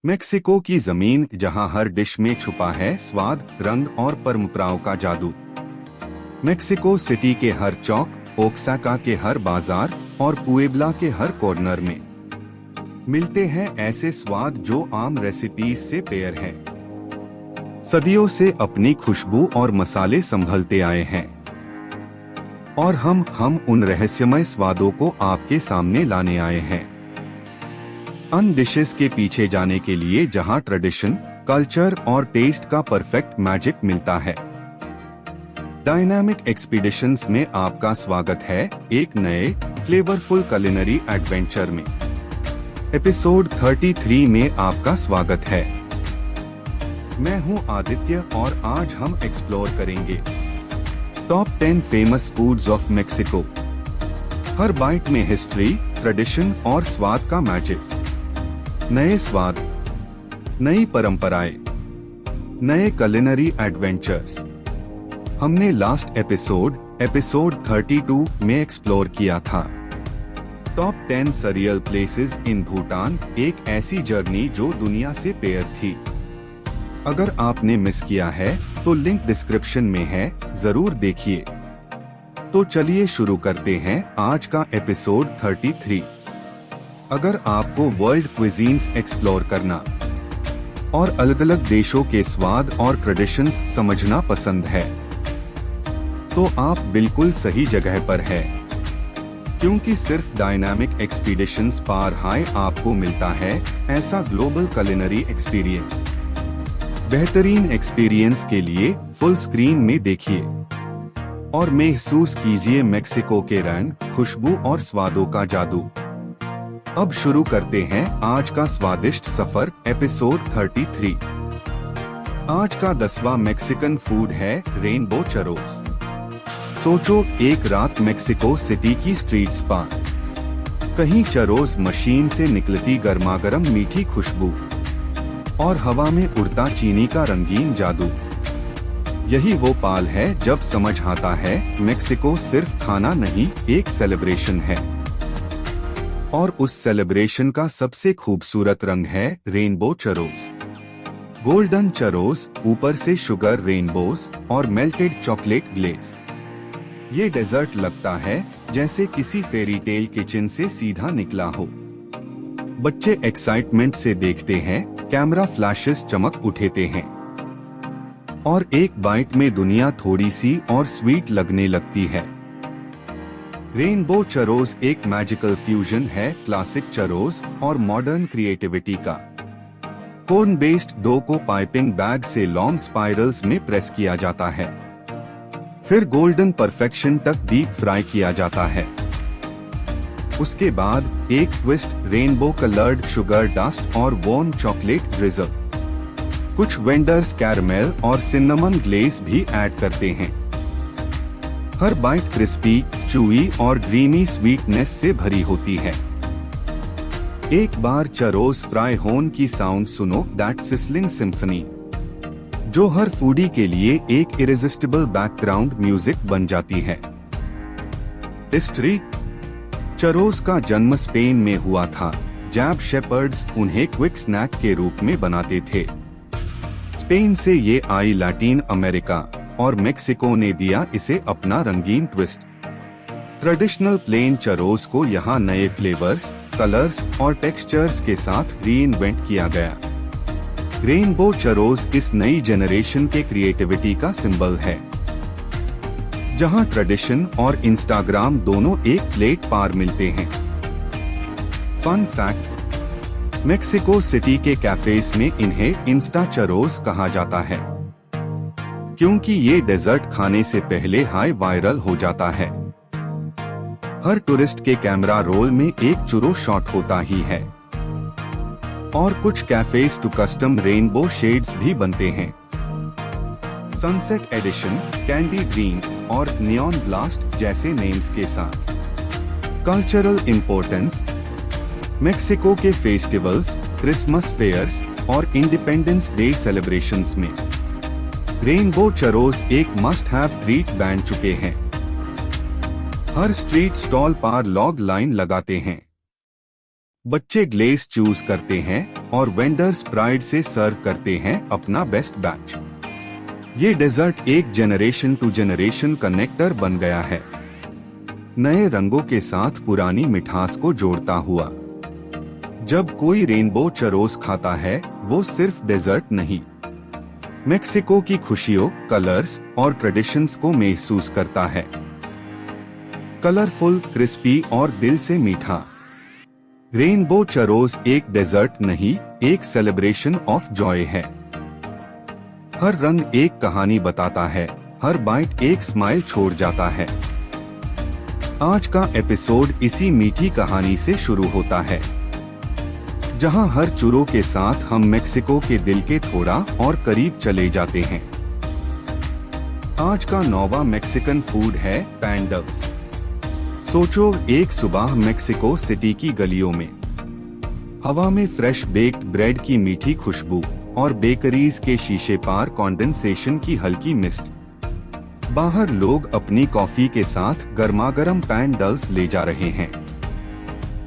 Mexico की जमीन जहां हर डिश में छुपा है स्वाद, रंग और परंपराओं का जादू। मेक्सिको सिटी के हर चौक, ओक्साका के हर बाजार और पुएब्ला के हर कॉर्नर में मिलते हैं ऐसे स्वाद जो आम रेसिपीज से पेयर हैं। सदियों से अपनी खुशबू और मसाले संभलते आए हैं और हम उन रहस्यमय स्वादों को आपके सामने लाने आए हैं। अन डिशेस के पीछे जाने के लिए जहां ट्रेडिशन, कल्चर और टेस्ट का परफेक्ट मैजिक मिलता है। डायनामिक एक्सपीडिशंस में आपका स्वागत है एक नए फ्लेवरफुल कुलिनरी एडवेंचर में। एपिसोड 33 में आपका स्वागत है। मैं हूं आदित्य और आज हम एक्सप्लोर करेंगे top 10 famous foods of Mexico. हर बाइट में हिस्ट्री, ट्रेडिशन और स्वाद का मैजिक। नए स्वाद, नई परंपराएं, नए कुलिनरी एडवेंचर्स। हमने लास्ट एपिसोड 32 में एक्सप्लोर किया था top 10 surreal places in Bhutan, एक ऐसी जर्नी जो दुनिया से पेयर थी। अगर आपने मिस किया है तो लिंक डिस्क्रिप्शन में है, जरूर देखिए। तो चलिए शुरू करते हैं आज का एपिसोड 33। अगर आपको वर्ल्ड क्विजीन्स एक्सप्लोर करना और अलग अलग देशों के स्वाद और ट्रेडिशंस समझना पसंद है तो आप बिल्कुल सही जगह पर है, क्योंकि सिर्फ डायनामिक एक्सपीडिशंस पार हाई आपको मिलता है ऐसा ग्लोबल कुलिनरी एक्सपीरियंस। बेहतरीन एक्सपीरियंस के लिए फुल स्क्रीन में देखिए और महसूस कीजिए मेक्सिको के रंग, खुशबू और स्वादों का जादू। अब शुरू करते हैं आज का स्वादिष्ट सफर, एपिसोड 33। आज का 10वां मेक्सिकन फूड है रेनबो चरोस। सोचो, एक रात मेक्सिको सिटी की स्ट्रीट्स पर, कहीं चरोस मशीन से निकलती गर्मागर्म मीठी खुशबू और हवा में उड़ता चीनी का रंगीन जादू। यही वो पाल है जब समझ आता है मेक्सिको सिर्फ खाना नहीं, एक सेलिब्रेशन है। और उस सेलिब्रेशन का सबसे खूबसूरत रंग है रेनबो चरोस। गोल्डन चरोस, ऊपर से शुगर रेनबोज और मेल्टेड चॉकलेट ग्लेज। ये डेजर्ट लगता है जैसे किसी फेरी टेल किचन से सीधा निकला हो। बच्चे एक्साइटमेंट से देखते हैं, कैमरा फ्लैशेस चमक उठेते हैं और एक बाइट में दुनिया थोड़ी सी और स्वीट लगने लगती है। रेनबो चरोस एक मैजिकल फ्यूजन है क्लासिक चरोस और मॉडर्न क्रिएटिविटी का। कोर्न बेस्ड डो को पाइपिंग बैग से लॉन्ग स्पाइरल्स में प्रेस किया जाता है, फिर गोल्डन परफेक्शन तक डीप फ्राई किया जाता है। उसके बाद एक twist, rainbow coloured sugar dust और वॉर्म चॉकलेट ड्रिजल। कुछ वेंडर्स कैरमेल और सिन्नमन ग्लेज भी ऐड करते हैं। हर बाइट क्रिस्पी, चूई और ड्रीमी स्वीटनेस से भरी होती है। एक बार चरोस फ्राई होन की साउंड सुनो, दैट सिसलिंग सिम्फनी, जो हर फूडी के लिए एक इरेजिस्टिबल बैकग्राउंड म्यूजिक बन जाती है। हिस्ट्री, चरोस का जन्म स्पेन में हुआ था। जैब शेपर्ड्स उन्हें क्विक स्नैक के रूप में बनाते थे। स्पेन से ये आई लैटिन अमेरिका और मेक्सिको ने दिया इसे अपना रंगीन ट्विस्ट। ट्रेडिशनल प्लेन चरोस को यहाँ नए फ्लेवर्स, कलर्स और टेक्सचर्स के साथ रीइन्वेंट किया गया। रेनबो चरोस इस नई जनरेशन के क्रिएटिविटी का सिंबल है, जहाँ ट्रेडिशन और इंस्टाग्राम दोनों एक प्लेट पार मिलते हैं। फन फैक्ट, मेक्सिको सिटी के कैफेज में इन्हें इंस्टा चरोस कहा जाता है, क्योंकि ये डेजर्ट खाने से पहले हाई वायरल हो जाता है। हर टूरिस्ट के कैमरा रोल में एक चुरो शॉट होता ही है और कुछ cafes too custom rainbow shades भी बनते हैं। सनसेट एडिशन, कैंडी ग्रीन और नियॉन ब्लास्ट जैसे नेम्स के साथ। कल्चरल इम्पोर्टेंस, मेक्सिको के फेस्टिवल्स, क्रिसमस फेयर्स और इंडिपेंडेंस डे सेलिब्रेशंस में रेनबो चरोस एक मस्ट हैव ट्रीट बन चुके हैं। हर स्ट्रीट स्टॉल पर लॉग लाइन लगाते हैं। बच्चे ग्लेस चूज करते हैं और वेंडर्स प्राइड से सर्व करते हैं अपना बेस्ट बैच। ये डेजर्ट एक जनरेशन टू जनरेशन कनेक्टर बन गया है, नए रंगों के साथ पुरानी मिठास को जोड़ता हुआ। जब कोई रेनबो चरोस खाता है, वो सिर्फ डेजर्ट नहीं, मेक्सिको की खुशियों, कलर्स और ट्रेडिशंस को महसूस करता है। कलरफुल, क्रिस्पी और दिल से मीठा, रेनबो चरोस एक डेजर्ट नहीं, एक सेलिब्रेशन ऑफ जॉय है। हर रंग एक कहानी बताता है, हर बाइट एक स्माइल छोड़ जाता है। आज का एपिसोड इसी मीठी कहानी से शुरू होता है, जहां हर चुरो के साथ हम मेक्सिको के दिल के थोड़ा और करीब चले जाते हैं। आज का 9वां मेक्सिकन फूड है पैंडल्स। सोचो, एक सुबह मेक्सिको सिटी की गलियों में, हवा में फ्रेश बेक्ड ब्रेड की मीठी खुशबू और बेकरीज के शीशे पार कंडेंसेशन की हल्की मिस्ट। बाहर लोग अपनी कॉफी के साथ गर्मागर्म पैंडल्स ले जा रहे हैं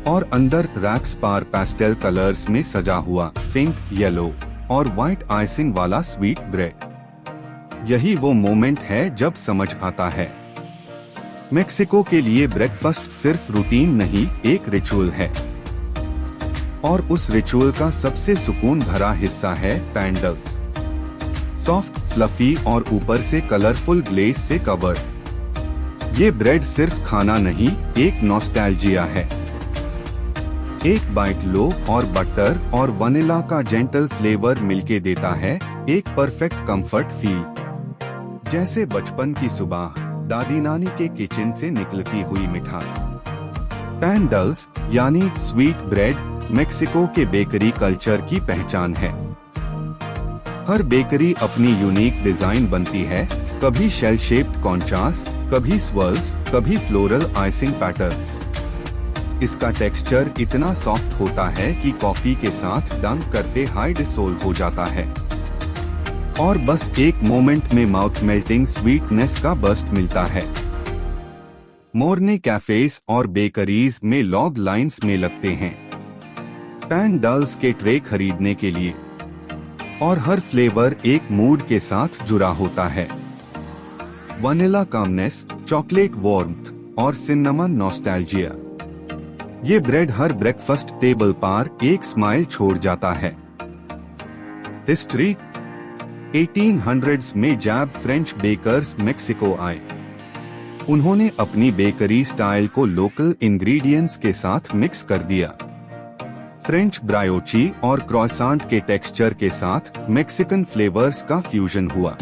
और अंदर रैक्स पार पेस्टल कलर्स में सजा हुआ पिंक, येलो और व्हाइट आइसिंग वाला स्वीट ब्रेड। यही वो मोमेंट है जब समझ आता है, मेक्सिको के लिए ब्रेकफास्ट सिर्फ रूटीन नहीं, एक रिचुअल है। और उस रिचुअल का सबसे सुकून भरा हिस्सा है पैंडल्स। सॉफ्ट, फ्लफी और ऊपर से कलरफुल ग्लेज से कवर्ड, ये ब्रेड सिर्फ खाना नहीं, एक नॉस्टैल्जिया है। एक बाइट लो और बटर और वनीला का जेंटल फ्लेवर मिलके देता है एक परफेक्ट कंफर्ट फील, जैसे बचपन की सुबह दादी नानी के किचन से निकलती हुई मिठास। पैंडल्स यानी स्वीट ब्रेड मेक्सिको के बेकरी कल्चर की पहचान है। हर बेकरी अपनी यूनिक डिजाइन बनती है, कभी शेल शेप्ड कॉन्चास, कभी स्वर्ल्स, कभी फ्लोरल आइसिंग पैटर्न्स। इसका टेक्सचर इतना सॉफ्ट होता है कि कॉफी के साथ डंक करते हाई डिसोल्व हो जाता है और बस एक मोमेंट में माउथ मेल्टिंग स्वीटनेस का बर्स्ट मिलता है। मोरने कैफेज और बेकरीज में लॉन्ग लाइंस में लगते हैं पैंडल्स के ट्रे खरीदने के लिए, और हर फ्लेवर एक मूड के साथ जुड़ा होता है। वनीला कामनेस, चॉकलेट वार्मथ और सिन्नामन नॉस्टैल्जिया। ये ब्रेड हर ब्रेकफास्ट टेबल पर एक स्माइल छोड़ जाता है। हिस्ट्री, 1800s में जब फ्रेंच बेकर्स मेक्सिको आए, उन्होंने अपनी बेकरी स्टाइल को लोकल इंग्रेडिएंट्स के साथ मिक्स कर दिया। फ्रेंच ब्रायोची और क्रॉइसेंट के टेक्सचर के साथ मेक्सिकन फ्लेवर्स का फ्यूजन हुआ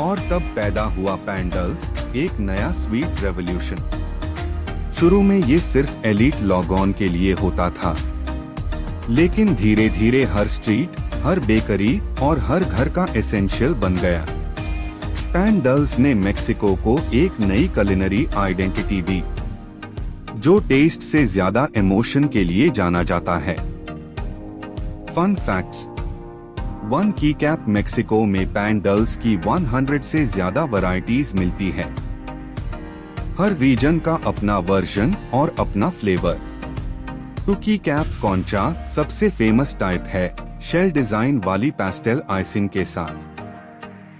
और तब पैदा हुआ पैंडल्स, एक नया स्वीट रेवोल्यूशन। शुरू में ये सिर्फ एलीट लॉगॉन के लिए होता था, लेकिन धीरे धीरे हर स्ट्रीट, हर बेकरी और हर घर का एसेंशियल बन गया। पैंडल्स ने मेक्सिको को एक नई कुलिनरी आइडेंटिटी दी, जो टेस्ट से ज्यादा इमोशन के लिए जाना जाता है। फन फैक्ट्स, 1 की कैप मेक्सिको में पैंडल्स की 100 से ज्यादा वैरायटीज मिलती है। हर रीजन का अपना वर्जन और अपना फ्लेवर। 2 की कैप कॉन्चा सबसे फेमस टाइप है, शेल डिजाइन वाली पेस्टल आइसिंग के साथ।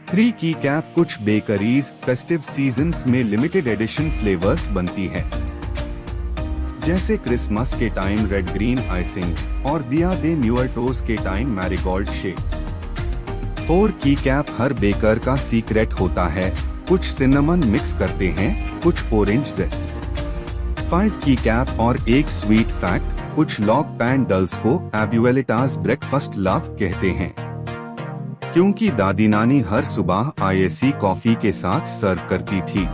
3 की कैप कुछ बेकरीज फेस्टिव सीजन्स में लिमिटेड एडिशन फ्लेवर्स बनती है, जैसे क्रिसमस के टाइम रेड ग्रीन आइसिंग और दिया दे म्यूर्टोस के टाइम मैरीगोल्ड शेड्स। 4 की कैप हर बेकर का सीक्रेट होता है, कुछ सिनेमन मिक्स करते हैं, कुछ ऑरेंज जेस्ट। 5 की कैप और एक स्वीट फैक्ट, कुछ लोग पैंडल्स को एब्यूएलिटास ब्रेकफास्ट लव कहते हैं, क्योंकि दादी नानी हर सुबह आईएससी कॉफी के साथ सर्व करती थी।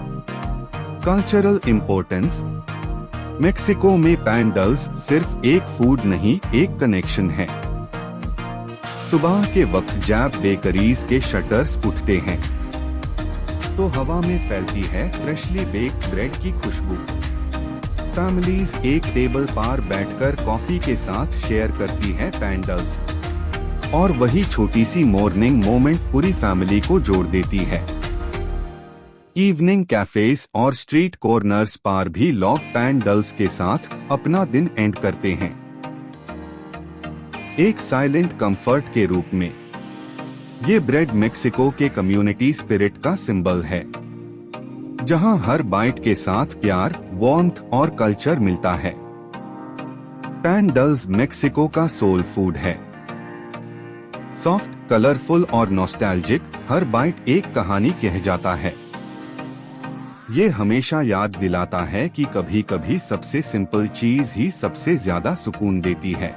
कल्चरल इम्पोर्टेंस, मेक्सिको में पैंडल्स सिर्फ एक फूड नहीं, एक कनेक्शन है। सुबह के वक्त जब बेकरीज के शटर्स उठते हैं, तो हवा में फैलती है फ्रेशली बेक्ड ब्रेड की खुशबू। फैमिलीज एक टेबल पर बैठकर कॉफी के साथ शेयर करती है पैंडल्स, और वही छोटी सी मॉर्निंग मोमेंट पूरी फैमिली को जोड़ देती है। इवनिंग कैफेज और स्ट्रीट कॉर्नर्स पर भी लोग पैंडल्स के साथ अपना दिन एंड करते हैं। एक साइलेंट कंफर्ट के रूप में। ये ब्रेड मेक्सिको के कम्युनिटी स्पिरिट का सिंबल है, जहां हर बाइट के साथ प्यार, वार्मथ और कल्चर मिलता है। पैन डल्स मेक्सिको का सोल फूड है। सॉफ्ट, कलरफुल और नॉस्टैल्जिक, हर बाइट एक कहानी कह जाता है। ये हमेशा याद दिलाता है कि कभी कभी सबसे सिंपल चीज ही सबसे ज्यादा सुकून देती है।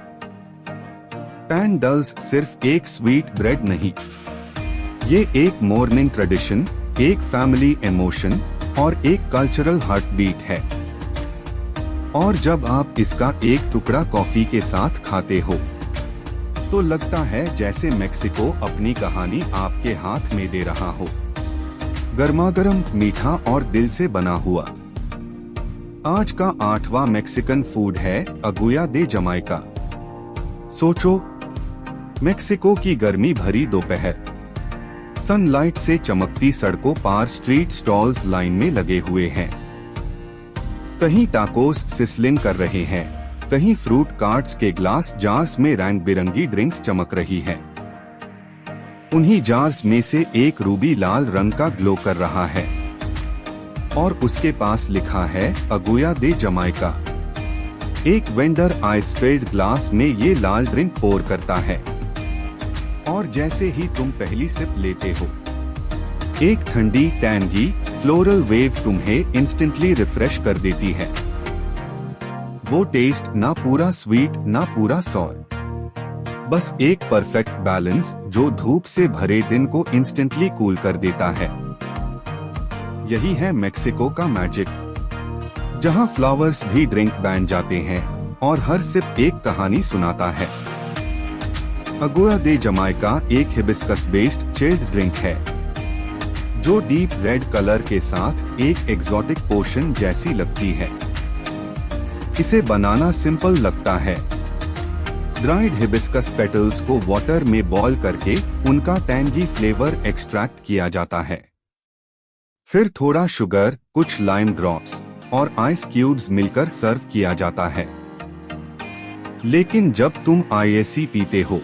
पैन डल्स सिर्फ एक स्वीट ब्रेड नहीं, ये एक मॉर्निंग ट्रेडिशन, एक फैमिली इमोशन और एक कल्चरल हार्ट बीट है। और जब आप इसका एक टुकड़ा कॉफी के साथ खाते हो तो लगता है जैसे मेक्सिको अपनी कहानी आपके हाथ में दे रहा हो। गर्मागर्म, मीठा और दिल से बना हुआ। आज का 8वां मेक्सिकन फूड है अगुया दे जमाइका। सोचो, मेक्सिको की गर्मी भरी दोपहर, सनलाइट से चमकती सड़कों पार स्ट्रीट स्टॉल्स लाइन में लगे हुए हैं। कहीं टाकोस सिसलिंग कर रहे हैं, कहीं फ्रूट कार्ट्स के ग्लास जार्स में रंग बिरंगी ड्रिंक्स चमक रही है। उन्हीं जार्स में से एक रूबी लाल रंग का ग्लो कर रहा है और उसके पास लिखा है अगुया दे जमाइका। एक वेंडर आइस फिल्ड ग्लास में ये लाल ड्रिंक पोर करता है और जैसे ही तुम पहली सिप लेते हो, एक ठंडी टैंगी फ्लोरल वेव तुम्हें इंस्टेंटली रिफ्रेश कर देती है। वो टेस्ट ना पूरा स्वीट ना पूरा सॉर, बस एक परफेक्ट बैलेंस जो धूप से भरे दिन को इंस्टेंटली कूल कर देता है। यही है मेक्सिको का मैजिक, जहां फ्लावर्स भी ड्रिंक बन जाते हैं और हर सिप एक कहानी सुनाता है। अगुया दे जमाइका एक हिबिस्कस बेस्ड चिल्ड ड्रिंक है, जो डीप रेड कलर के साथ एक एग्जॉटिक पोशन जैसी लगती है। इसे बनाना सिंपल लगता है। ड्राइड हिबिस्कस पेटल्स को वाटर में बॉईल करके उनका टैंगी फ्लेवर एक्सट्रैक्ट किया जाता है। फिर थोड़ा शुगर, कुछ लाइम ड्रॉप्स और आइस क्यूब्स मिलकर सर्व किया जाता है। लेकिन जब तुम आईएसी पीते हो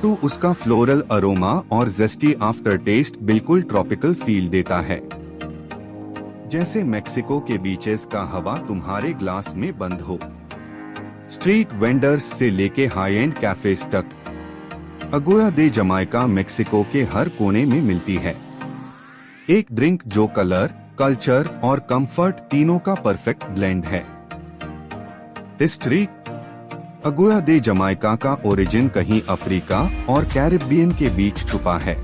तो उसका फ्लोरल अरोमा और जेस्टी आफ्टर टेस्ट बिल्कुल ट्रॉपिकल फील देता है, जैसे मेक्सिको के बीचेस का हवा तुम्हारे ग्लास में बंद हो। स्ट्रीट वेंडर्स से लेके हाई एंड कैफेज तक, अगुया दे जमाइका मेक्सिको के हर कोने में मिलती है। एक ड्रिंक जो कलर, कल्चर और कंफर्ट तीनों का परफेक्ट ब्लेंड है। हिस्ट्री, अगुया दे जमाइका का ओरिजिन कहीं अफ्रीका और कैरिबियन के बीच छुपा है।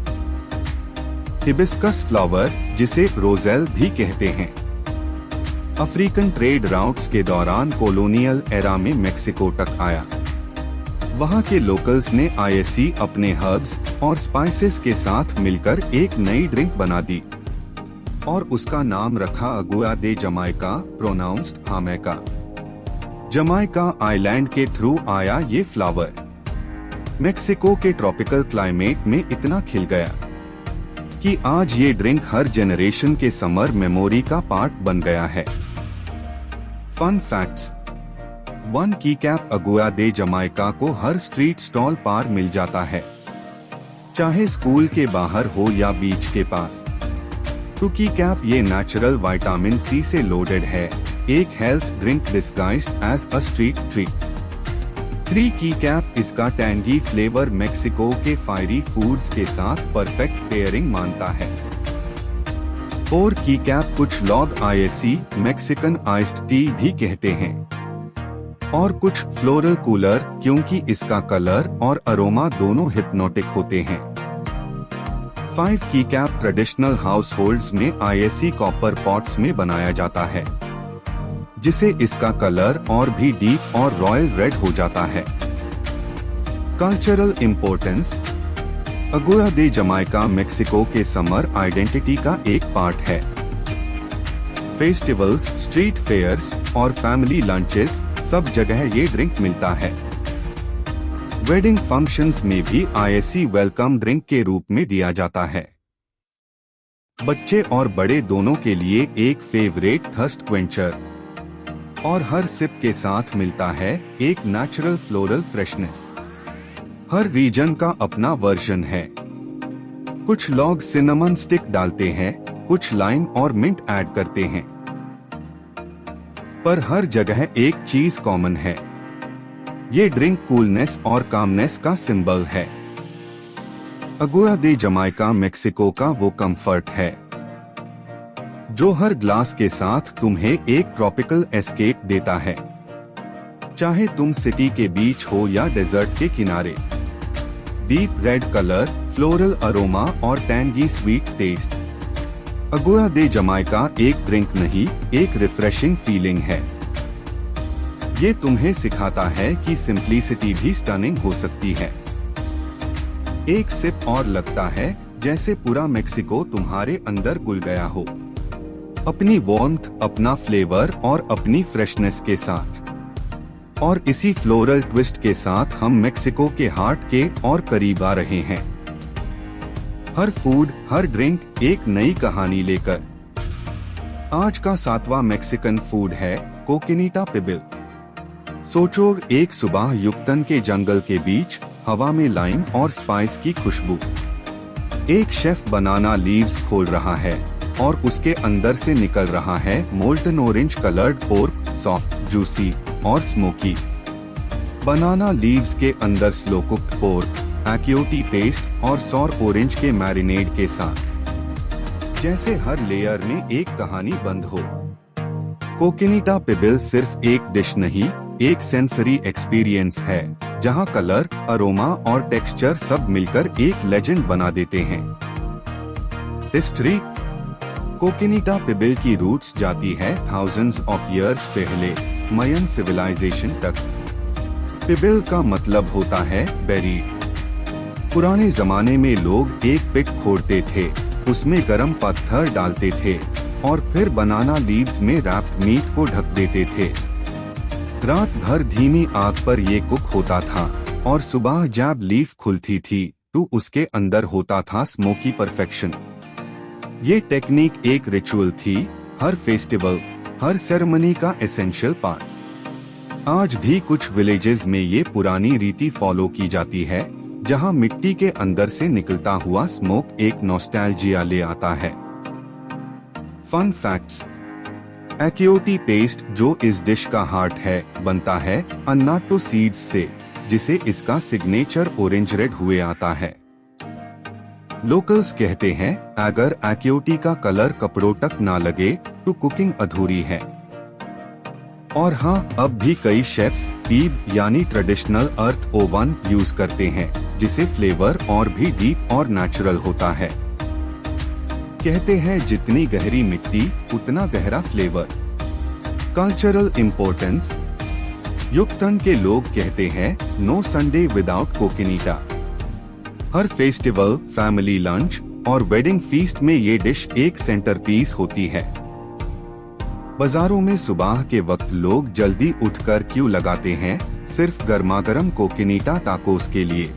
हिबिस्कस फ्लावर, जिसे रोजेल भी कहते हैं, अफ्रीकन ट्रेड राउट्स के दौरान कॉलोनियल एरा में मेक्सिको तक आया। वहां के लोकल्स ने आईएसी अपने हर्ब्स और स्पाइसेस के साथ मिलकर एक नई ड्रिंक बना दी और उसका नाम रखा अगुया दे जमाइका, प्रोनाउंस्ड हामेका। जमाइका आइलैंड के थ्रू आया ये फ्लावर मेक्सिको के ट्रॉपिकल क्लाइमेट में इतना खिल गया कि आज ये ड्रिंक हर जेनरेशन के समर मेमोरी का पार्ट बन गया है। फन फैक्ट्स, 1 की कैप अगुया दे जमाइका को हर स्ट्रीट स्टॉल पार मिल जाता है, चाहे स्कूल के बाहर हो या बीच के पास। 2 की कैप ये नेचुरल विटामिन सी से लोडेड है, एक health drink disguised as a street treat. 3 की कैप इसका टैंगी फ्लेवर मेक्सिको के फायरी फूड्स के साथ परफेक्ट पेयरिंग मानता है। 4 की कैप कुछ लोग आईएसी मैक्सिकन आइस्ड टी भी कहते हैं और कुछ फ्लोरल कूलर, क्योंकि इसका कलर और अरोमा दोनों हिप्नोटिक होते हैं। 5 की कैप ट्रेडिशनल हाउस होल्ड्स में आईएसी कॉपर पॉट्स में बनाया जाता है, जिसे इसका कलर और भी डीप और रॉयल रेड हो जाता है। कल्चरल इम्पोर्टेंस, अगुया दे जमाइका मेक्सिको के समर आइडेंटिटी का एक पार्ट है। फेस्टिवल्स, स्ट्रीट फेयर्स और फैमिली लंचेस, सब जगह ये ड्रिंक मिलता है। वेडिंग फंक्शंस में भी आईएसी वेलकम ड्रिंक के रूप में दिया जाता है। बच्चे और बड़े दोनों के लिए एक फेवरेट थर्स्ट क्वेंचर, और हर सिप के साथ मिलता है एक नेचुरल फ्लोरल फ्रेशनेस। हर रीजन का अपना वर्जन है। कुछ लोग सिनेमन स्टिक डालते हैं, कुछ लाइम और मिंट ऐड करते हैं, पर हर जगह एक चीज कॉमन है। ये ड्रिंक कूलनेस और कामनेस का सिंबल है। अगुआ दे जमाइका मेक्सिको का वो कंफर्ट है जो हर ग्लास के साथ तुम्हें एक ट्रॉपिकल एस्केप देता है, चाहे तुम सिटी के बीच हो या डेजर्ट के किनारे। Deep red colour, floral aroma और टैंगी स्वीट टेस्ट। अगुआ दे जमाइका एक ड्रिंक नहीं, एक रिफ्रेशिंग फीलिंग है। ये तुम्हें सिखाता है कि सिंप्लिसिटी भी स्टनिंग हो सकती है। एक सिप और लगता है जैसे पूरा मेक्सिको तुम्हारे अंदर घुल गया हो, अपनी वार्मथ, अपना फ्लेवर और अपनी फ्रेशनेस के साथ। और इसी फ्लोरल ट्विस्ट के साथ हम मेक्सिको के हार्ट के और करीब आ रहे हैं। हर फूड, हर ड्रिंक एक नई कहानी लेकर। आज का 7वां मेक्सिकन फूड है कोकिनीटा पिबिल। सोचो, एक सुबह युक्तन के जंगल के बीच, हवा में लाइम और स्पाइस की खुशबू। एक शेफ बनाना लीव्स खोल रहा है और उसके अंदर से निकल रहा है molten orange coloured pork, soft, juicy और स्मोकी। बनाना लीव्स के अंदर स्लो कुक्ड पोर्क, एक्योटी पेस्ट और सॉर ऑरेंज के मैरिनेड के साथ, जैसे हर लेयर में एक कहानी बंद हो। कोकिनीटा पिबिल सिर्फ एक डिश नहीं, एक सेंसरी एक्सपीरियंस है जहां कलर, अरोमा और टेक्सचर सब मिलकर एक लेजेंड बना देते हैं। हिस्ट्री। कोकिनीटा पिबिल की रूट्स जाती है थाउजेंड्स ऑफ इयर्स पहले, मयन सिविलाइजेशन तक। पिबिल का मतलब होता है बेरी। पुराने जमाने में लोग एक पिट खोदते थे, उसमें गर्म पत्थर डालते थे और फिर बनाना लीव्स में रैप्ड मीट को ढक देते थे। रात भर धीमी आग पर ये कुक होता था और सुबह जब लीफ खुलती थी तो उसके अंदर होता था स्मोकी परफेक्शन। ये टेक्निक एक रिचुअल थी, हर फेस्टिवल, हर सेरेमनी का एसेंशियल पार्ट। आज भी कुछ विलेजेस में ये पुरानी रीति फॉलो की जाती है, जहां मिट्टी के अंदर से निकलता हुआ स्मोक एक नॉस्टैल्जिया ले आता है। Fun facts. एक्योटी पेस्ट, जो इस डिश का हार्ट है, बनता है अन्नाटो सीड्स से, जिसे इसका सिग्नेचर ऑरेंज रेड हुए आता है। लोकल्स कहते हैं अगर एक्योटी का कलर कपड़ों तक ना लगे तो कुकिंग अधूरी है। और हाँ, अब भी कई शेफ्स पीब यानी ट्रेडिशनल अर्थ ओवन यूज करते हैं, जिसे फ्लेवर और भी डीप और नेचुरल होता है। कहते हैं जितनी गहरी मिट्टी उतना गहरा फ्लेवर। Cultural importance. युक्तन के लोग कहते हैं नो संडे विदाउट कोकिनीटा। हर फेस्टिवल, फैमिली लंच और वेडिंग फीस्ट में ये डिश एक सेंटरपीस होती है। बाजारों में सुबह के वक्त लोग जल्दी उठकर क्यू लगाते हैं सिर्फ गर्मागर्म कोकिनीटा टाकोस के लिए।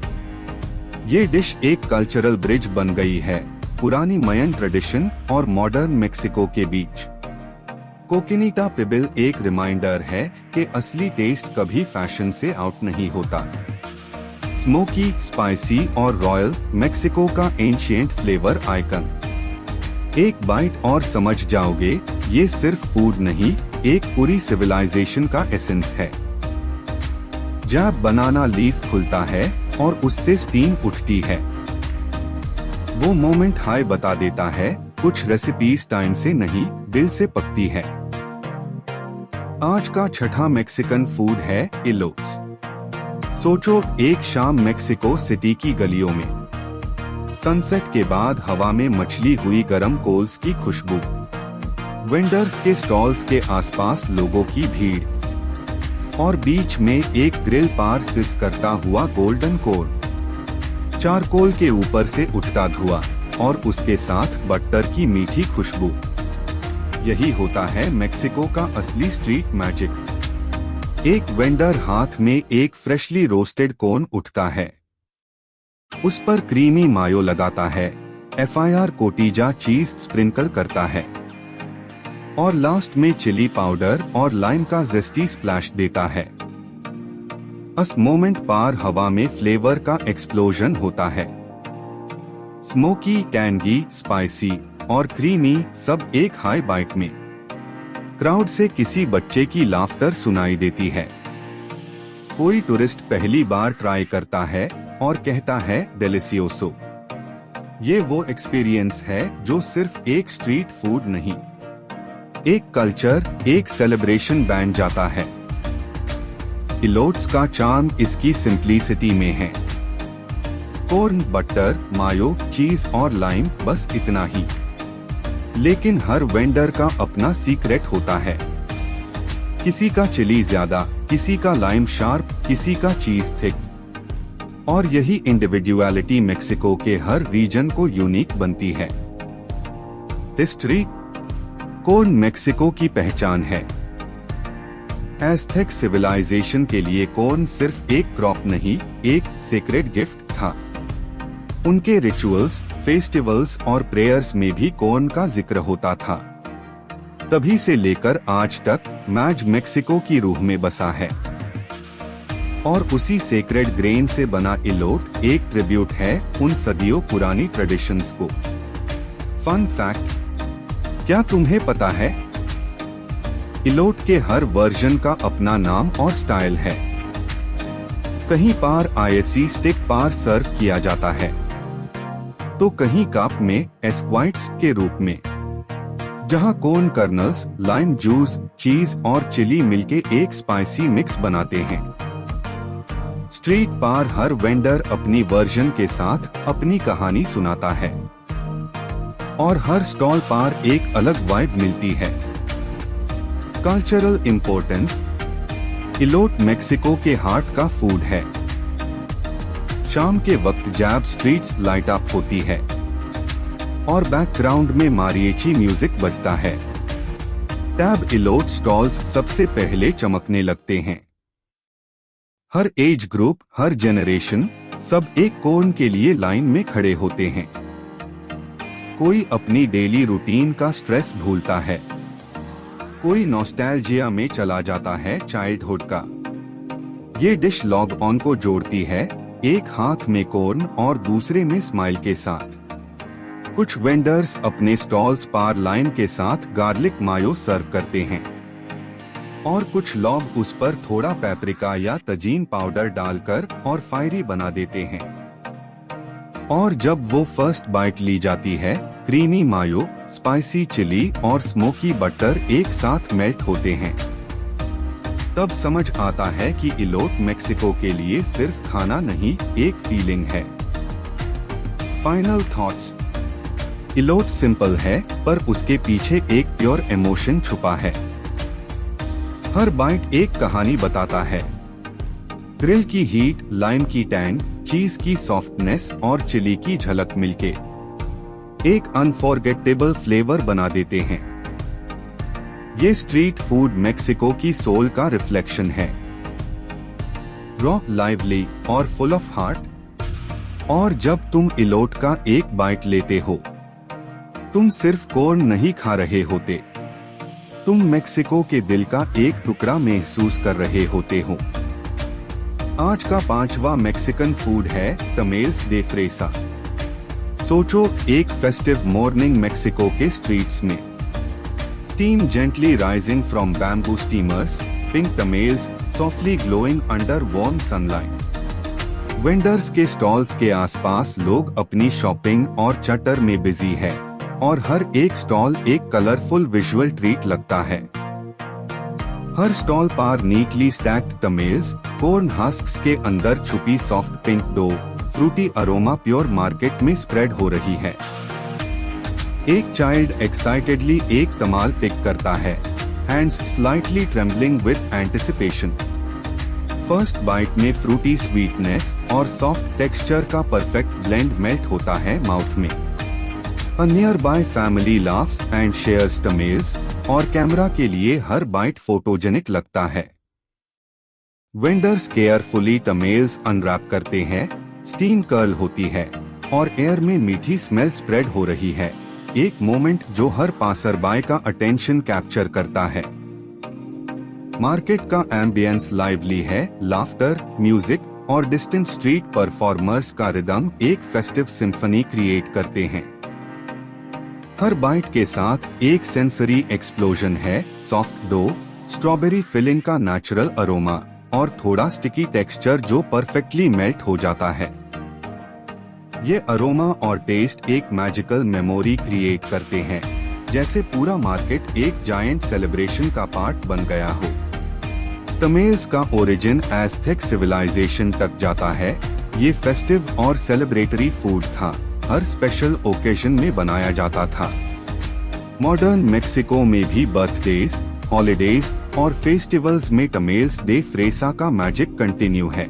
ये डिश एक कल्चरल ब्रिज बन गई है, पुरानी मयन ट्रेडिशन और मॉडर्न मेक्सिको के बीच। कोकिनीटा पिबिल एक रिमाइंडर है कि असली टेस्ट कभी फैशन से आउट नहीं होता। स्मोकी, स्पाइसी और रॉयल, मेक्सिको का एंशिएंट फ्लेवर आइकन। एक बाइट और समझ जाओगे, ये सिर्फ फूड नहीं, एक पूरी सिविलाइजेशन का एसेंस है। जब बनाना लीफ खुलता है और उससे स्टीम उठती है, वो मोमेंट हाई बता देता है, कुछ रेसिपीज टाइम से नहीं, दिल से पकती है। आज का छठा मेक्सिकन फूड है इलोट्स। सोचो, एक शाम मेक्सिको सिटी की गलियों में, सनसेट के बाद हवा में मछली हुई गरम कोल्स की खुशबू, वेंडर्स के स्टॉल्स के आसपास लोगों की भीड़ और बीच में एक ग्रिल पार सिस करता हुआ गोल्डन कोल, चारकोल के ऊपर से उठता धुआं और उसके साथ बटर की मीठी खुशबू। यही होता है मेक्सिको का असली स्ट्रीट मैजिक। एक वेंडर हाथ में एक फ्रेशली रोस्टेड कोन उठता है, उस पर क्रीमी मायो लगाता है, FIR कोटीजा चीज स्प्रिंकल करता है और लास्ट में चिली पाउडर और लाइम का जेस्टी स्प्लैश देता है। अस मोमेंट पार हवा में फ्लेवर का एक्सप्लोजन होता है। स्मोकी, टैंगी, स्पाइसी और क्रीमी सब एक हाई बाइट में। क्राउड से किसी बच्चे की लाफ्टर सुनाई देती है। कोई टूरिस्ट पहली बार ट्राई करता है और कहता है डेलिसियोसो। ये वो एक्सपीरियंस है जो सिर्फ एक स्ट्रीट फूड नहीं, एक कल्चर, एक सेलिब्रेशन बन जाता है। इलोट्स का चार्म इसकी सिंप्लिसिटी में है। कॉर्न, बटर, मायो, चीज और लाइम, बस इतना ही। लेकिन हर वेंडर का अपना सीक्रेट होता है। किसी का चिली ज्यादा, किसी का लाइम शार्प, किसी का चीज थिक। और यही इंडिविजुअलिटी मेक्सिको के हर रीजन को यूनिक बनती है। हिस्ट्री। कॉर्न मेक्सिको की पहचान है। एज़्टेक सिविलाइजेशन के लिए कॉर्न सिर्फ एक क्रॉप नहीं, एक सेक्रेड गिफ्ट था। उनके रिचुअल्स, फेस्टिवल्स और प्रेयर्स में भी कॉर्न का जिक्र होता था। तभी से लेकर आज तक मैज मेक्सिको की रूह में बसा है। और उसी सेक्रेड ग्रेन से बना इलोट एक ट्रिब्यूट है उन सदियों पुरानी ट्रेडिशंस को। फन फैक्ट, क्या तुम्हें पता है इलोट के हर वर्जन का अपना नाम और स्टाइल है। कहीं पार आईएससी स्टिक पार सर्व किया जाता है, तो कहीं कप में एस्क्वाइट्स के रूप में, जहां कॉर्न कर्नल्स, लाइम जूस, चीज और चिली मिलके एक स्पाइसी मिक्स बनाते हैं। स्ट्रीट पार हर वेंडर अपनी वर्जन के साथ अपनी कहानी सुनाता है और हर स्टॉल पार एक अलग वाइब मिलती है। Cultural importance. इलोट मेक्सिको के हार्ट का फूड है। शाम के वक्त जब स्ट्रीट्स लाइट अप होती है और बैकग्राउंड में मारिएची म्यूजिक बजता है, तब इलोट स्टॉल्स सबसे पहले चमकने लगते हैं। हर एज ग्रुप, हर जनरेशन, सब एक कॉर्न के लिए लाइन में खड़े होते हैं। कोई अपनी डेली रूटीन का स्ट्रेस भूलता है, कोई नॉस्टैल्जिया में चला जाता है चाइल्डहुड का। ये डिश लॉग ऑन को जोड़ती है, एक हाथ में कॉर्न और दूसरे में स्माइल के साथ। कुछ वेंडर्स अपने स्टॉल्स पार लाइम के साथ गार्लिक मायो सर्व करते हैं और कुछ लोग उस पर थोड़ा पेपरिका या तजीन पाउडर डालकर और फायरी बना देते हैं। और जब वो फर्स्ट बाइट ली जाती है, क्रीमी मायो, स्पाइसी चिली और स्मोकी बटर एक साथ मेल्ट होते हैं। तब समझ आता है कि इलोट मेक्सिको के लिए सिर्फ खाना नहीं, एक फीलिंग है। Final thoughts. इलोट सिंपल है, पर उसके पीछे एक प्योर इमोशन छुपा है। हर बाइट एक कहानी बताता है। ग्रिल की हीट, लाइम की टैंग, चीज की सॉफ्टनेस और चिली की झलक मिलके एक अनफॉरगेटेबल फ्लेवर बना देते हैं। ये स्ट्रीट फूड मेक्सिको की सोल का रिफ्लेक्शन है। रॉ, लाइवली और फुल ऑफ हार्ट। और जब तुम इलोट का एक बाइट लेते हो, तुम सिर्फ कॉर्न नहीं खा रहे होते, तुम मेक्सिको के दिल का एक टुकड़ा महसूस कर रहे होते हो। आज का 5वां मेक्सिकन फूड है तमेल्स दे फ्रेसा। सोचो, एक फेस्टिव मॉर्निंग मेक्सिको के स्ट्रीट्स में। Steam gently rising from bamboo steamers, pink tamales softly glowing under warm sunlight. Vendors के स्टॉल्स के आसपास लोग अपनी शॉपिंग और चटर में बिजी है और हर एक स्टॉल एक कलरफुल विजुअल ट्रीट लगता है। हर स्टॉल पर neatly stacked tamales, corn husks के अंदर छुपी soft pink dough, fruity aroma pure market में स्प्रेड हो रही है। एक चाइल्ड एक्साइटेडली एक तमाल पिक करता है, hands slightly trembling with anticipation. First bite में फ्रूटी स्वीटनेस और सॉफ्ट टेक्सचर का परफेक्ट ब्लेंड मेल्ट होता है माउथ में। A nearby family laughs and shares tamales, और कैमरा के लिए हर बाइट फोटोजेनिक लगता है। वेंडर्स केयरफुली तमेल्स अनरैप करते हैं, स्टीम कर्ल होती है और एयर में मीठी स्मेल स्प्रेड हो रही है। एक मोमेंट जो हर पासरबाई का अटेंशन कैप्चर करता है। मार्केट का एम्बियंस लाइवली है, लाफ्टर, म्यूजिक और डिस्टेंट स्ट्रीट परफॉर्मर्स का रिदम एक फेस्टिव सिम्फनी क्रिएट करते हैं। हर बाइट के साथ एक सेंसरी एक्सप्लोजन है, सॉफ्ट डो, स्ट्रॉबेरी फिलिंग का नेचुरल अरोमा और थोड़ा स्टिकी टेक्सचर जो परफेक्टली मेल्ट हो जाता है। ये अरोमा और टेस्ट एक मैजिकल मेमोरी क्रिएट करते हैं, जैसे पूरा मार्केट एक जायंट सेलिब्रेशन का पार्ट बन गया हो। तमेल्स का ओरिजिन एज़्टेक सिविलाइजेशन तक जाता है। ये फेस्टिव और सेलिब्रेटरी फूड था, हर स्पेशल ओकेजन में बनाया जाता था। मॉडर्न मेक्सिको में भी बर्थडेज, हॉलिडेज और फेस्टिवल्स में तमेल्स दे फ्रेसा का मैजिक कंटिन्यू है।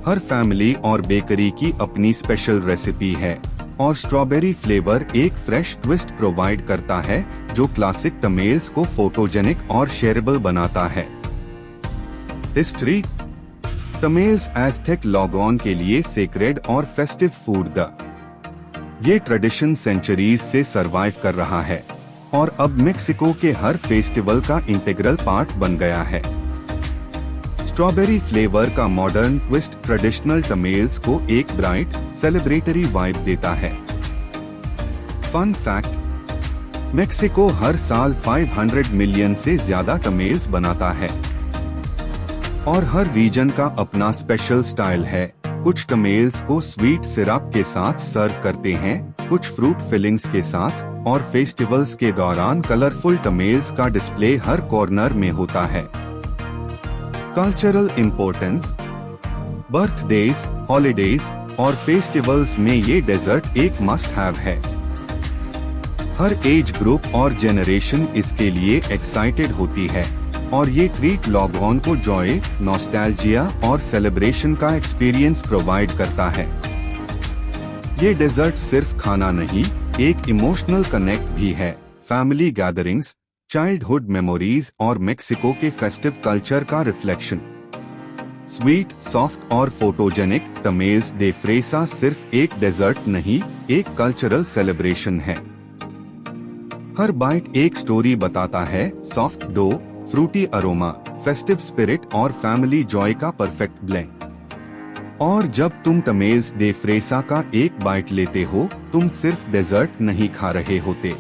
हर फैमिली और बेकरी की अपनी स्पेशल रेसिपी है और स्ट्रॉबेरी फ्लेवर एक फ्रेश ट्विस्ट प्रोवाइड करता है जो क्लासिक तमेल्स को फोटोजेनिक और शेयरेबल बनाता है। हिस्ट्री, तमेल्स एज़्टेक लॉगऑन के लिए सेक्रेड और फेस्टिव फूड ये ट्रेडिशन सेंचुरीज से सरवाइव कर रहा है और अब मेक्सिको के हर फेस्टिवल का इंटीग्रल पार्ट बन गया है। स्ट्रॉबेरी फ्लेवर का मॉडर्न ट्विस्ट ट्रेडिशनल तमेल्स को एक ब्राइट सेलिब्रेटरी वाइब देता है। फन फैक्ट, मेक्सिको हर साल 500 मिलियन से ज्यादा तमेल्स बनाता है और हर रीजन का अपना स्पेशल स्टाइल है। कुछ तमेल्स को स्वीट सिरप के साथ सर्व करते हैं, कुछ फ्रूट फिलिंग्स के साथ, और फेस्टिवल्स के दौरान कलरफुल तमेल्स का डिस्प्ले हर कॉर्नर में होता है। कल्चरल इम्पोर्टेंस, बर्थडेज, हॉलिडेज और फेस्टिवल्स में ये डेजर्ट एक मस्ट हैव है। हर एज ग्रुप और जेनरेशन इसके लिए एक्साइटेड होती है और ये ट्रीट लॉगऑन को जॉय, नॉस्टैल्जिया और सेलिब्रेशन का एक्सपीरियंस प्रोवाइड करता है। ये डेजर्ट सिर्फ खाना नहीं, एक इमोशनल कनेक्ट भी है। फैमिली गैदरिंग्स, चाइल्डहुड मेमोरीज और मेक्सिको के फेस्टिव कल्चर का रिफ्लेक्शन। स्वीट, सॉफ्ट और फोटोजेनिक तमेल्स दे फ्रेसा सिर्फ एक डेजर्ट नहीं, एक कल्चरल सेलिब्रेशन है। हर बाइट एक स्टोरी बताता है, soft dough, fruity aroma, festive spirit और फैमिली जॉय का परफेक्ट ब्लेंड। और जब तुम तमेल्स दे फ्रेसा का एक बाइट लेते हो, तुम सिर्फ डेजर्ट नहीं खा रहे होते,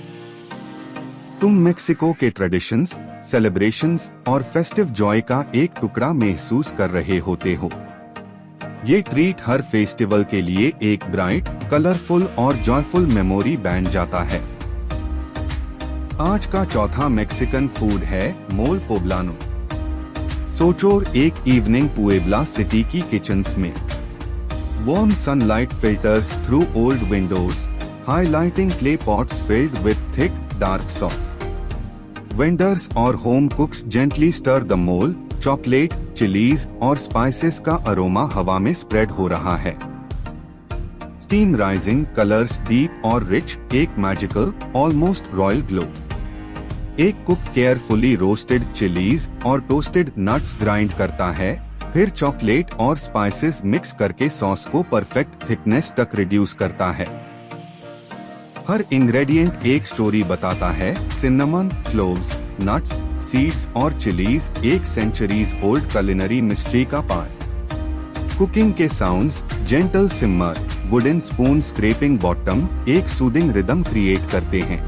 तुम मेक्सिको के ट्रेडिशंस, सेलिब्रेशंस और फेस्टिव जॉय का एक टुकड़ा महसूस कर रहे होते हो। ये ट्रीट हर फेस्टिवल के लिए एक ब्राइट, कलरफुल और जॉयफुल मेमोरी बन जाता है। आज का चौथा मेक्सिकन फूड है मोल पोब्लानो। सोचो एक इवनिंग पुएब्ला सिटी की किचन्स में। Warm sunlight filters through old windows, highlighting clay pots filled with thick dark sauce. Vendors और home cooks gently stir the mole, chocolate, chilies और स्पाइसेस का aroma हवा में स्प्रेड हो रहा है। स्टीम राइजिंग, कलर्स डीप और रिच, एक मैजिकल, ऑलमोस्ट रॉयल ग्लो। एक कुक केयरफुली रोस्टेड चिलीज और टोस्टेड नट्स ग्राइंड करता है, फिर चॉकलेट और स्पाइसेस मिक्स करके सॉस को परफेक्ट थिकनेस तक रिड्यूस करता है। हर इंग्रेडिएंट एक स्टोरी बताता है, सिनेमन, क्लोव्स, नट्स, सीड्स और चिलीज एक सेंचुरीज ओल्ड culinary मिस्ट्री का पार्ट। कुकिंग के sounds, gentle simmer, wooden spoon scraping bottom एक सूदिंग रिदम क्रिएट करते हैं।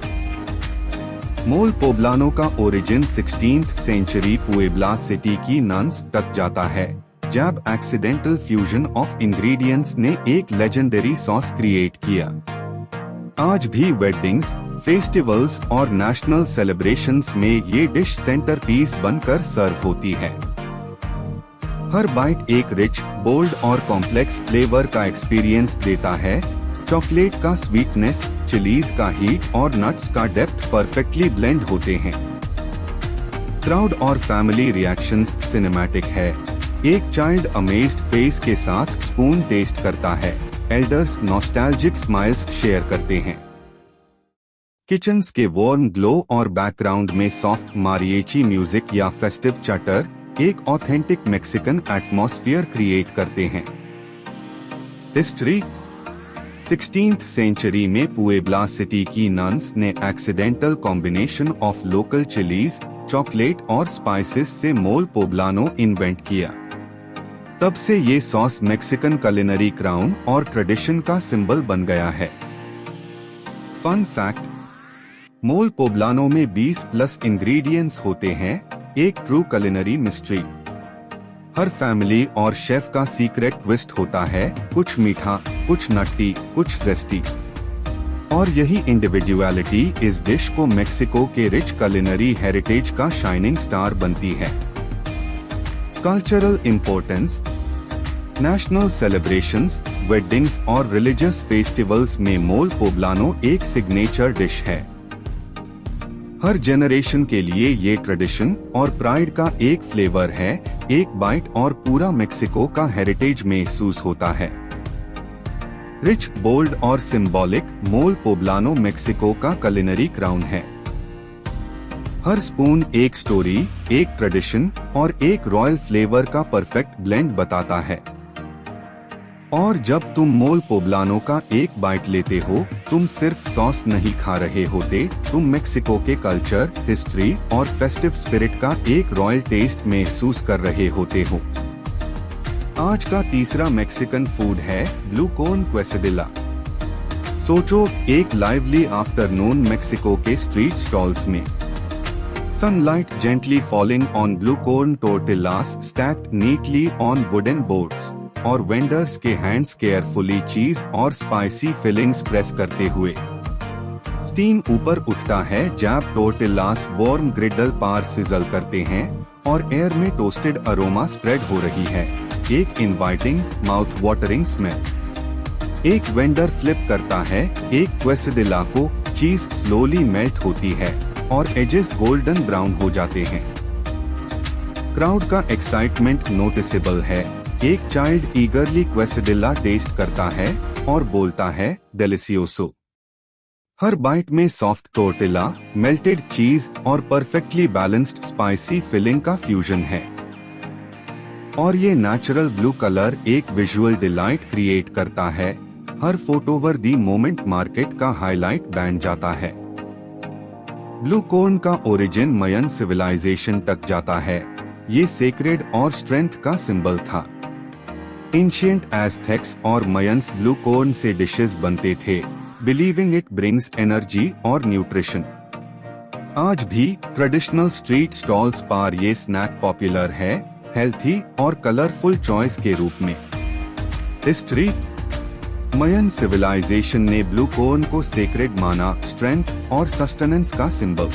मोल पोब्लानो का origin 16th century Puebla city की नन्स तक जाता है, जब एक्सीडेंटल फ्यूजन ऑफ इंग्रेडिएंट्स ने एक लेजेंडरी सॉस क्रिएट किया। आज भी वेडिंग्स, फेस्टिवल्स और नेशनल सेलिब्रेशंस में ये डिश सेंटर पीस बनकर सर्व होती है। हर बाइट एक रिच, बोल्ड और कॉम्प्लेक्स फ्लेवर का एक्सपीरियंस देता है। चॉकलेट का स्वीटनेस, चिलीज का हीट और नट्स का डेप्थ परफेक्टली ब्लेंड होते हैं। क्राउड और फैमिली रिएक्शंस सिनेमैटिक है। एक चाइल्ड अमेज्ड फेस के साथ स्पून टेस्ट करता है, एल्डर्स नॉस्टैल्जिक स्माइल्स शेयर करते हैं। किचन्स के वार्म ग्लो और बैकग्राउंड में सॉफ्ट मारिएची म्यूजिक या फेस्टिव चटर एक ऑथेंटिक मेक्सिकन एटमॉस्फेयर क्रिएट करते हैं। हिस्ट्री, 16th सेंचुरी में पुएब्ला सिटी की नन्स ने accidental combination of local chillies, chocolate और स्पाइसेस से मोल पोब्लानो इन्वेंट किया। तब से ये सॉस मैक्सिकन कुलिनरी क्राउन और ट्रेडिशन का सिंबल बन गया है। फन फैक्ट, मोल पोब्लानो में 20+ इंग्रेडिएंट्स होते हैं, एक ट्रू कुलिनरी मिस्ट्री। हर फैमिली और शेफ का सीक्रेट ट्विस्ट होता है, कुछ मीठा, कुछ नट्टी, कुछ जेस्टी। और यही इंडिविजुअलिटी इस डिश को मेक्सिको के रिच कुलिनरी हेरिटेज का शाइनिंग स्टार बनती है। Cultural importance, national celebrations, weddings और रिलीजियस फेस्टिवल्स में मोल पोब्लानो एक सिग्नेचर डिश है। हर जनरेशन के लिए ये ट्रेडिशन और प्राइड का एक फ्लेवर है, एक बाइट और पूरा मेक्सिको का हेरिटेज महसूस होता है। रिच, बोल्ड और सिंबॉलिक, मोल पोब्लानो मेक्सिको का कुलिनरी क्राउन है। हर स्पून एक स्टोरी, एक ट्रेडिशन और एक रॉयल फ्लेवर का परफेक्ट ब्लेंड बताता है। और जब तुम मोल पोब्लानो का एक बाइट लेते हो, तुम सिर्फ सॉस नहीं खा रहे होते, तुम मेक्सिको के कल्चर, हिस्ट्री और फेस्टिव स्पिरिट का एक रॉयल टेस्ट महसूस कर रहे होते हो। आज का तीसरा मैक्सिकन फूड है ब्लू कॉर्न क्वेसाडिला। सोचो, एक लाइवली आफ्टरनून मेक्सिको के स्ट्रीट स्टॉल्स में, sunlight gently falling on blue corn tortillas stacked neatly on wooden boards, और वेंडर्स के हैंड्स केयरफुली चीज और स्पाइसी फिलिंग्स प्रेस करते हुए। स्टीम ऊपर उठता है जब टोर्टिलास वार्म ग्रिडल पार सिजल करते हैं और एयर में टोस्टेड अरोमा स्प्रेड हो रही है, एक इनवाइटिंग, माउथ वाटरिंग स्मेल। एक वेंडर फ्लिप करता है एक क्वेसाडिला को, चीज स्लोली मेल्ट होती है और एजेस गोल्डन ब्राउन हो जाते हैं। क्राउड का एक्साइटमेंट नोटिसेबल है। एक चाइल्ड ईगरली क्वेसाडिला टेस्ट करता है और बोलता है, डेलिसियोसो। हर बाइट में सॉफ्ट टोर्टिला, मेल्टेड चीज और परफेक्टली बैलेंस्ड स्पाइसी फिलिंग का फ्यूजन है। और ये नेचुरल ब्लू कलर एक विजुअल डिलाइट क्रिएट करता है। हर फोटोवर्दी मोमेंट मार्केट का हाईलाइट बन जाता है। ब्लू कॉर्न का ओरिजिन मयन सिविलाइजेशन तक जाता है। ये सेक्रेड और स्ट्रेंथ का सिंबल था। एंशिएंट एज़टेक्स और मयंस ब्लू कॉर्न से डिशेस बनते थे, बिलीविंग इट ब्रिंग्स एनर्जी और न्यूट्रिशन। आज भी ट्रेडिशनल स्ट्रीट स्टॉल्स पर ये स्नैक पॉपुलर है, हेल्थी और कलरफुल चॉइस के रूप में। हिस्ट्री, मयन सिविलाइजेशन ने ब्लू कॉर्न को सेक्रेड माना, स्ट्रेंथ और सस्टेनेंस का सिंबल।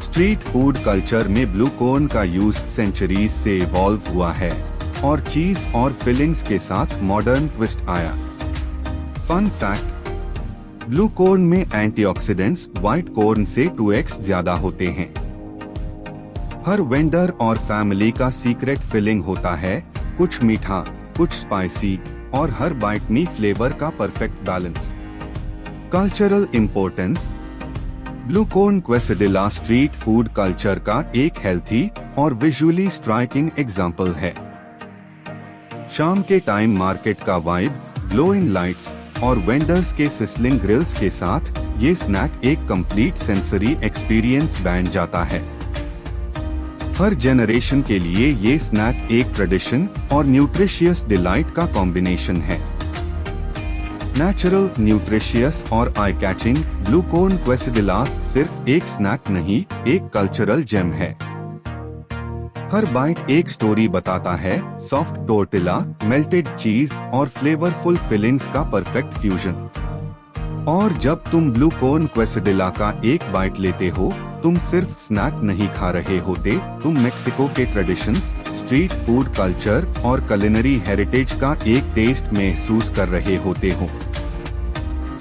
स्ट्रीट फूड कल्चर में ब्लू कॉर्न का यूज सेंचुरीज से इवॉल्व हुआ है और चीज और फिलिंग्स के साथ मॉडर्न ट्विस्ट आया। फन फैक्ट, ब्लू कॉर्न में एंटीऑक्सीडेंट्स व्हाइट कॉर्न से 2x ज्यादा होते हैं। हर वेंडर और फैमिली का सीक्रेट फिलिंग होता है, कुछ मीठा, कुछ स्पाइसी और हर बाइट में फ्लेवर का perfect balance. Cultural importance, blue corn quesadilla street food culture का एक हेल्थी और विजुअली स्ट्राइकिंग एग्जाम्पल है। शाम के टाइम मार्केट का वाइब, ग्लोइंग लाइट्स और वेंडर्स के सिसलिंग ग्रिल्स के साथ ये स्नैक एक कंप्लीट सेंसरी एक्सपीरियंस बन जाता है। हर जनरेशन के लिए ये स्नैक एक ट्रेडिशन और न्यूट्रिशियस डिलाइट का कॉम्बिनेशन है। नेचुरल, न्यूट्रिशियस और आई कैचिंग, ब्लू कॉर्न क्वेसाडिलास सिर्फ एक स्नैक नहीं, एक कल्चरल जेम है। हर बाइट एक स्टोरी बताता है, सॉफ्ट टोर्टिला, मेल्टेड चीज और फ्लेवरफुल फिलिंग्स का परफेक्ट फ्यूजन। और जब तुम ब्लू कॉर्न क्वेसाडिला का एक बाइट लेते हो, तुम सिर्फ स्नैक नहीं खा रहे होते, तुम मेक्सिको के ट्रेडिशंस, स्ट्रीट फूड कल्चर और कुलिनरी हेरिटेज का एक टेस्ट महसूस कर रहे होते हो।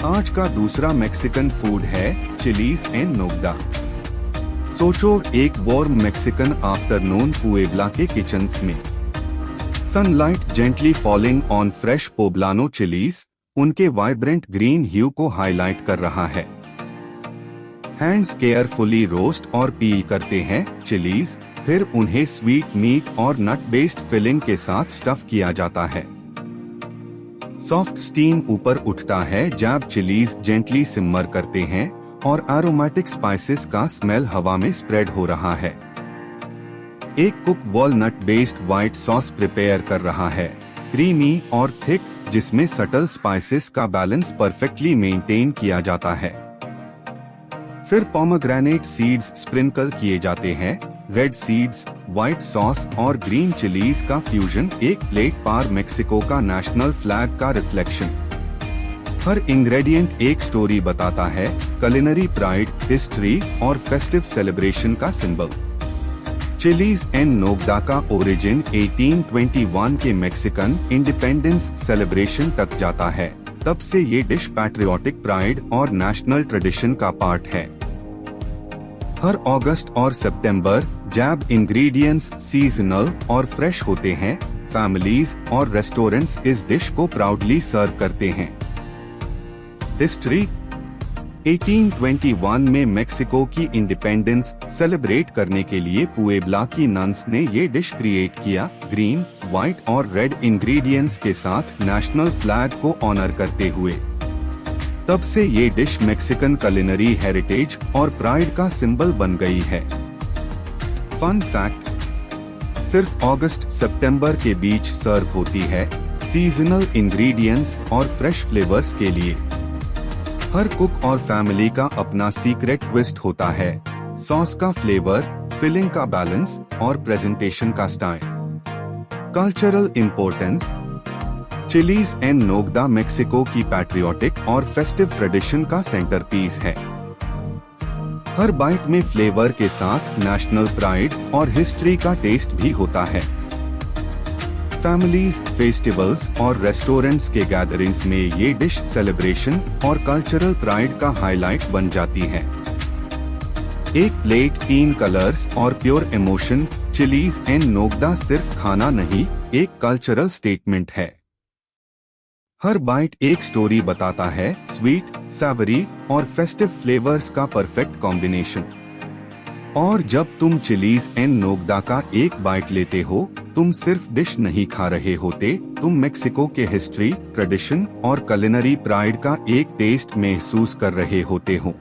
आज का दूसरा मैक्सिकन फूड है चिलीज एंड नोगदा। सोचो, एक वार्म मैक्सिकन आफ्टरनून पुएब्ला के किचन्स में, sunlight gently falling on fresh पोब्लानो chillies उनके वाइब्रेंट ग्रीन ह्यू को हाईलाइट कर रहा है। हैंड्स केयरफुली रोस्ट और पील करते हैं चिलीज, फिर उन्हें स्वीट मीट और नट बेस्ड फिलिंग के साथ स्टफ किया जाता है। सॉफ्ट स्टीम ऊपर उठता है जब चिलीज जेंटली सिमर करते हैं और एरोमेटिक स्पाइसेस का स्मेल हवा में स्प्रेड हो रहा है। एक cook walnut based white sauce prepare कर रहा है, क्रीमी और थिक, जिसमें सटल स्पाइसेस का बैलेंस परफेक्टली मेंटेन किया जाता है। फिर पोमेग्रेनेट सीड्स स्प्रिंकल किए जाते हैं। रेड सीड्स, व्हाइट सॉस और ग्रीन चिलीज का फ्यूजन एक प्लेट पार मेक्सिको का नेशनल फ्लैग का रिफ्लेक्शन। हर इंग्रेडिएंट एक स्टोरी बताता है, कुलिनरी प्राइड, हिस्ट्री और फेस्टिव सेलिब्रेशन का सिंबल। चिलीज एन नोगदा का ओरिजिन 1821 के मैक्सिकन इंडिपेंडेंस सेलिब्रेशन तक जाता है। तब से ये डिश पैट्रियोटिक प्राइड और नेशनल ट्रेडिशन का पार्ट है। हर अगस्त और सितंबर जब इंग्रेडिएंट्स सीजनल और फ्रेश होते हैं, फैमिलीज और रेस्टोरेंट्स इस डिश को प्राउडली सर्व करते हैं। हिस्ट्री 1821 में मेक्सिको की इंडिपेंडेंस सेलिब्रेट करने के लिए पुएब्ला की नन्स ने ये डिश क्रिएट किया। ग्रीन, व्हाइट और रेड इंग्रेडिएंट्स के साथ नेशनल फ्लैग को ऑनर करते हुए। तब से ये डिश मेक्सिकन कुलिनरी हेरिटेज और प्राइड का सिंबल बन गई है। फन फैक्ट, सिर्फ अगस्त सितंबर के बीच सर्व होती है, सीजनल इंग्रेडिएंट्स और फ्रेश फ्लेवर्स के लिए। हर कुक और फैमिली का अपना सीक्रेट ट्विस्ट होता है, सॉस का फ्लेवर, फिलिंग का बैलेंस और प्रेजेंटेशन का style. Cultural importance, chiles en nogada Mexico की पैट्रियोटिक और फेस्टिव ट्रेडिशन का सेंटर पीस है। हर बाइट में फ्लेवर के साथ नेशनल प्राइड और हिस्ट्री का टेस्ट भी होता है। फैमिलीज, फेस्टिवल्स और रेस्टोरेंट्स के गैदरिंग्स में ये डिश सेलिब्रेशन और कल्चरल प्राइड का हाईलाइट बन जाती है। एक प्लेट, 3 कलर्स और प्योर इमोशन। चिलीज एन नोगदा सिर्फ खाना नहीं, एक कल्चरल स्टेटमेंट है। हर बाइट एक स्टोरी बताता है, स्वीट, सैवरी और फेस्टिव फ्लेवर्स का परफेक्ट कॉम्बिनेशन। और जब तुम चिलीज एन नोगदा का एक बाइट लेते हो, तुम सिर्फ डिश नहीं खा रहे होते, तुम मेक्सिको के हिस्ट्री, ट्रेडिशन और कुलिनरी प्राइड का एक टेस्ट महसूस कर रहे होते हो।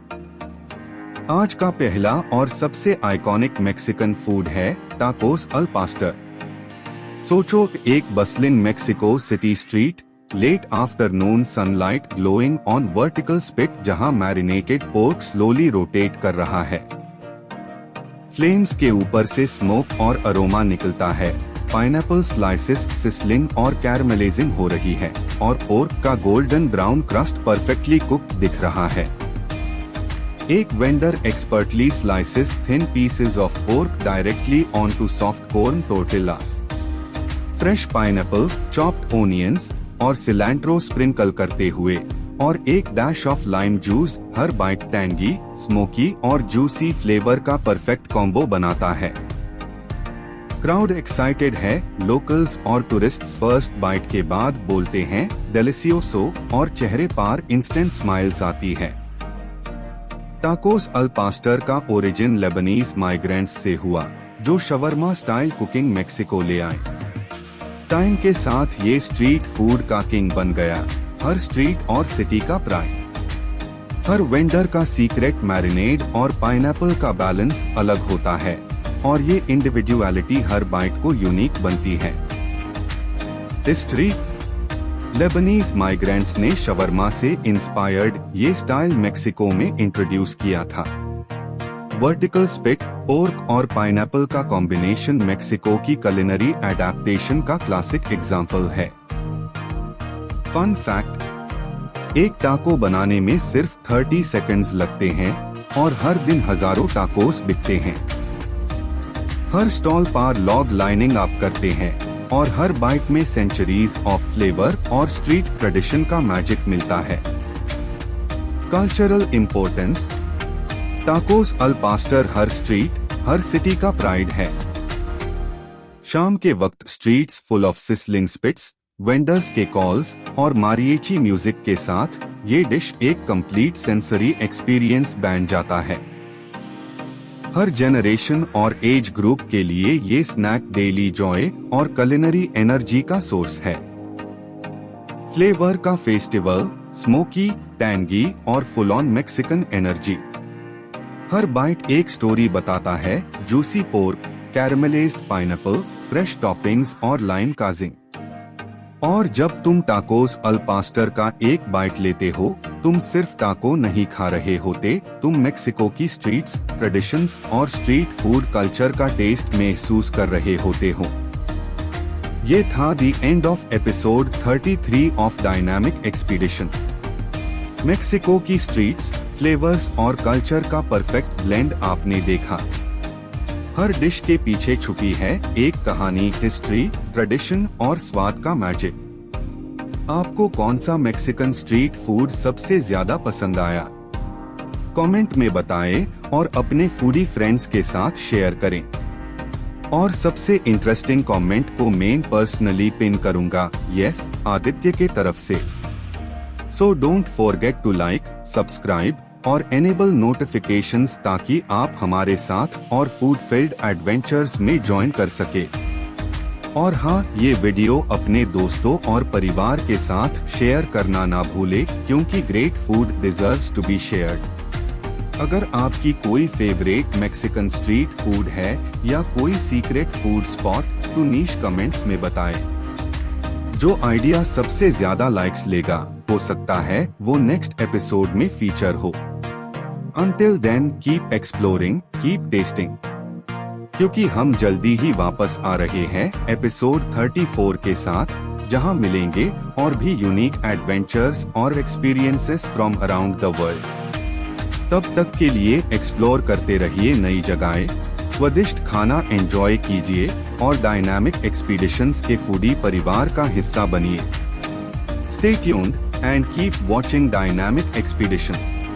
आज का पहला और सबसे आइकॉनिक मेक्सिकन फूड है टाकोस अल पास्टर। सोचो, एक bustling Mexico City street, late afternoon sunlight glowing on vertical spit जहां मैरिनेटेड पोर्क स्लोली रोटेट कर रहा है। फ्लेम्स के ऊपर से स्मोक और अरोमा निकलता है, पाइनएप्पल स्लाइसेस सिसलिंग और कैरमलाइजिंग हो रही है, और पोर्क का golden brown crust perfectly cooked दिख रहा है। एक vendor expertly slices thin pieces of pork directly onto soft corn tortillas. Fresh pineapple, chopped onions और सिलेंट्रो स्प्रिंकल करते हुए, और एक डैश ऑफ लाइम जूस हर बाइट टैंगी, स्मोकी और जूसी फ्लेवर का परफेक्ट कॉम्बो बनाता है। क्राउड एक्साइटेड है, लोकल्स और टूरिस्ट्स फर्स्ट बाइट के बाद बोलते हैं डेलिसियोसो, और चेहरे पर इंस्टेंट स्माइल्स आती है। टाकोस अल पास्टर का ओरिजिन लेबनीज माइग्रेंट्स से हुआ, जो शवरमा स्टाइल कुकिंग मेक्सिको ले आए। टाइम के साथ ये स्ट्रीट फूड का किंग बन गया, हर स्ट्रीट और सिटी का प्राइड। हर वेंडर का सीक्रेट मैरिनेड और पाइनएप्पल का बैलेंस अलग होता है, और ये इंडिविजुअलिटी हर बाइट को यूनिक बनती है। हिस्ट्री, लेबनीज माइग्रेंट्स ने शवरमा से इंस्पायर्ड ये स्टाइल मेक्सिको में इंट्रोड्यूस किया था। वर्टिकल स्पिट, पोर्क और पाइनएप्पल का कॉम्बिनेशन मेक्सिको की कुलिनरी एडेप्टेशन का क्लासिक एग्जाम्पल है। फन फैक्ट, एक टाको बनाने में सिर्फ 30 सेकंड्स लगते हैं, और हर दिन हजारों टाकोस बिकते हैं। हर स्टॉल पर लॉग लाइनिंग अप करते हैं, और हर बाइट में सेंचुरीज ऑफ फ्लेवर और स्ट्रीट ट्रेडिशन का मैजिक मिलता है। Cultural importance, tacos al pastor हर स्ट्रीट, हर सिटी का प्राइड है। शाम के वक्त streets full of sizzling spits, vendors के कॉल्स और मारिएची म्यूजिक के साथ ये डिश एक कंप्लीट सेंसरी एक्सपीरियंस बन जाता है। हर जनरेशन और एज ग्रुप के लिए ये स्नैक डेली जॉय और कुलिनरी एनर्जी का सोर्स है। फ्लेवर का फेस्टिवल, स्मोकी, टैंगी और फुल ऑन मेक्सिकन एनर्जी। हर बाइट एक स्टोरी बताता है, juicy pork, caramelised pineapple, fresh toppings और लाइम काजिंग। और जब तुम टाकोस अल पास्टर का एक बाइट लेते हो, तुम सिर्फ टाको नहीं खा रहे होते, तुम मेक्सिको की स्ट्रीट्स, ट्रेडिशंस और स्ट्रीट फूड कल्चर का टेस्ट महसूस कर रहे होते हो। ये था the end of episode 33 of dynamic expeditions. Mexico की स्ट्रीट्स, फ्लेवर्स और कल्चर का परफेक्ट ब्लेंड आपने देखा। हर डिश के पीछे छुपी है एक कहानी, हिस्ट्री, ट्रेडिशन और स्वाद का मैजिक। आपको कौन सा मैक्सिकन स्ट्रीट फूड सबसे ज्यादा पसंद आया? कमेंट में बताएं और अपने फूडी फ्रेंड्स के साथ शेयर करें। और सबसे इंटरेस्टिंग कमेंट को मैं पर्सनली पिन करूंगा, यस, आदित्य के तरफ से। So don't forget to like, subscribe और एनेबल नोटिफिकेशंस ताकि आप हमारे साथ और फूड फील्ड एडवेंचर्स में ज्वाइन कर सके। और हाँ, ये वीडियो अपने दोस्तों और परिवार के साथ शेयर करना ना भूले, क्योंकि great food deserves to be shared. अगर आपकी कोई फेवरेट मैक्सिकन स्ट्रीट फूड है या कोई सीक्रेट फूड स्पॉट, तो नीश कमेंट्स में बताएं। जो आइडिया सबसे ज्यादा लाइक्स लेगा, हो सकता है वो नेक्स्ट एपिसोड में फीचर हो। Until then, keep exploring, keep tasting। क्योंकि हम जल्दी ही वापस आ रहे हैं एपिसोड 34 के साथ, जहां मिलेंगे और भी यूनिक एडवेंचर्स और experiences from around the world. तब तक के लिए एक्सप्लोर करते रहिए नई जगहें, स्वादिष्ट खाना एंजॉय कीजिए और डायनामिक एक्सपीडिशंस के फूडी परिवार का हिस्सा बनिए। Stay tuned and keep watching Dynamic Expeditions।